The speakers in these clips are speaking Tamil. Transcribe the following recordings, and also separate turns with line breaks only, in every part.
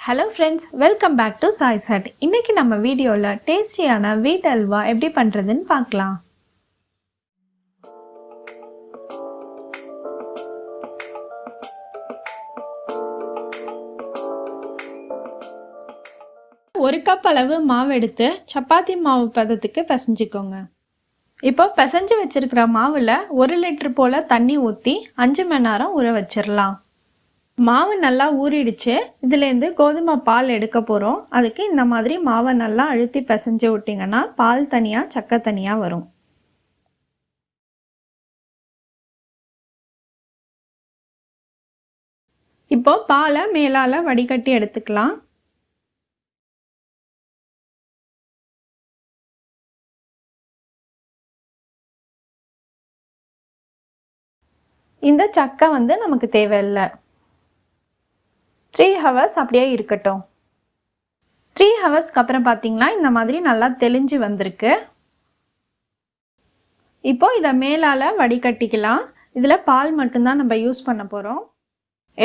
Hello friends, welcome back to Sai's Hut. இன்னைக்கு நம்ம வீடியோல டேஸ்டியான வீட் அல்வா எப்படி பண்றதுன்னு பார்க்கலாம். ஒரு கப் அளவு மாவு எடுத்து சப்பாத்தி மாவு பதத்துக்கு பிசைஞ்சுக்கோங்க. இப்போ பிசைஞ்சு வச்சிருக்கிற மாவுல 1 லிட்டர் போல தண்ணி ஊற்றி 5 மணி நேரம் ஊற வச்சிடலாம். மாவு நல்லா ஊறிடுச்சு. இதுலேருந்து கோதுமை பால் எடுக்க போகிறோம். அதுக்கு இந்த மாதிரி மாவை நல்லா அழுத்தி பிசைஞ்சு விட்டிங்கன்னா பால் தனியாக சக்கை தனியாக வரும். இப்போ பாலை மேலால் வடிகட்டி எடுத்துக்கலாம். இந்த சக்கை நமக்கு தேவையில்லை. 3 hours அப்படியே இருக்கட்டும். 3 ஹவர்ஸ்க்கு அப்புறம் பார்த்தீங்கன்னா இந்த மாதிரி நல்லா தெளிஞ்சு வந்திருக்கு. இப்போ இதை மேலால் வடிகட்டிக்கலாம். இதில் பால் மட்டும்தான் நம்ம யூஸ் பண்ண போகிறோம்.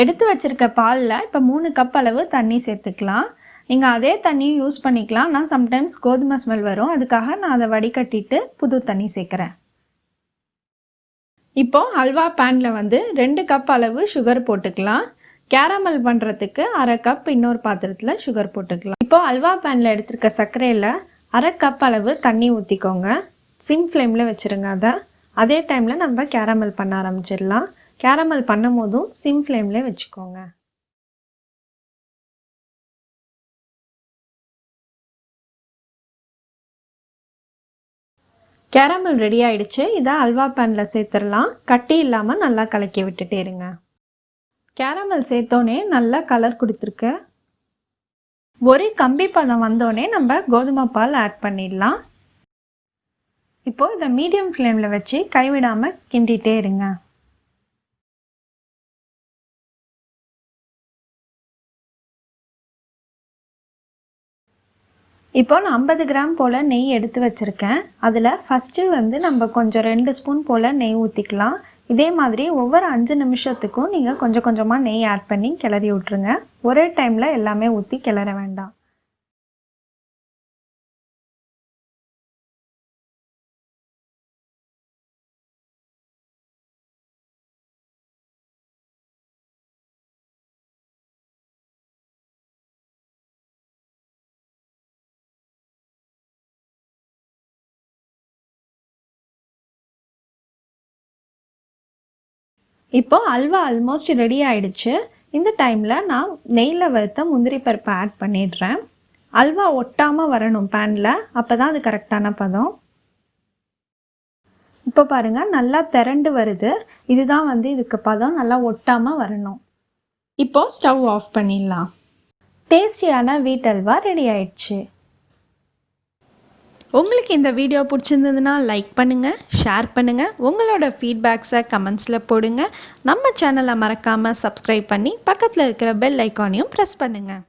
எடுத்து வச்சிருக்க பாலில் இப்போ 3 கப் அளவு தண்ணி சேர்த்துக்கலாம். நீங்கள் அதே தண்ணியும் யூஸ் பண்ணிக்கலாம். ஆனால் சம்டைம்ஸ் கோதுமை ஸ்மெல் வரும், அதுக்காக நான் அதை வடிகட்டிட்டு புது தண்ணி சேர்க்குறேன். இப்போ அல்வா பேனில் 2 கப் அளவு சுகர் போட்டுக்கலாம். கேரமல் பண்ணுறதுக்கு 1/2 கப் இன்னொரு பாத்திரத்தில் சுகர் போட்டுக்கலாம். இப்போ அல்வா பேனில் எடுத்துருக்க சர்க்கரையில் 1/2 கப் அளவு தண்ணி ஊற்றிக்கோங்க. சிம் ஃப்ளேமில் வச்சுருங்க. அதே டைமில் நம்ம கேரமல் பண்ண ஆரம்பிச்சிடலாம். கேரமல் பண்ணும் போதும் சிம் ஃப்ளேமில் வச்சுக்கோங்க. கேரமல் ரெடி ஆயிடுச்சு. இதை அல்வா பேனில் சேர்த்துடலாம். கட்டி இல்லாமல் நல்லா கலக்கி விட்டுட்டே இருங்க. கேரமல் சேர்த்தோன்னே நல்லா கலர் கொடுத்துருக்கு. ஒரு கம்பி பதம் வந்தோடனே நம்ம கோதுமை பால் ஆட் பண்ணிடலாம். இப்போ இதை மீடியம் ஃப்ளேமில் வச்சு கைவிடாமல் கிண்டிகிட்டே இருங்க. இப்போ நான் 50 கிராம் போல் நெய் எடுத்து வச்சுருக்கேன். அதில் ஃபஸ்ட்டு நம்ம கொஞ்சம் 2 ஸ்பூன் போல் நெய் ஊற்றிக்கலாம். இதே மாதிரி ஒவ்வொரு 5 நிமிஷத்துக்கும் நீங்கள் கொஞ்சம் கொஞ்சமாக நெய் ஆட் பண்ணி கிளறி விட்ருங்க. ஒரே டைமில் எல்லாமே ஊற்றி கிளற வேண்டாம். இப்போ அல்வா ஆல்மோஸ்ட் ரெடி ஆயிடுச்சு. இந்த டைமில் நான் நெய்யில் வறுத்த முந்திரி பருப்பை ஆட் பண்ணிடுறேன். அல்வா ஒட்டாமல் வரணும் பேனில், அப்போ தான் அது கரெக்டான பதம். இப்போ பாருங்கள் நல்லா திரண்டு வருது. இதுதான் இதுக்கு பதம், நல்லா ஒட்டாமல் வரணும். இப்போ ஸ்டவ் ஆஃப் பண்ணிடலாம். டேஸ்டியான வீட் அல்வா ரெடி ஆயிடுச்சு. உங்களுக்கு இந்த வீடியோ பிடிச்சிருந்ததுன்னா லைக் பண்ணுங்கள், ஷேர் பண்ணுங்கள். உங்களோட ஃபீட்பேக்ஸை கமெண்ட்ஸில் போடுங்க. நம்ம சேனலை மறக்காமல் சப்ஸ்கிரைப் பண்ணி பக்கத்தில் இருக்கிற பெல் ஐக்கானையும் ப்ரெஸ் பண்ணுங்கள்.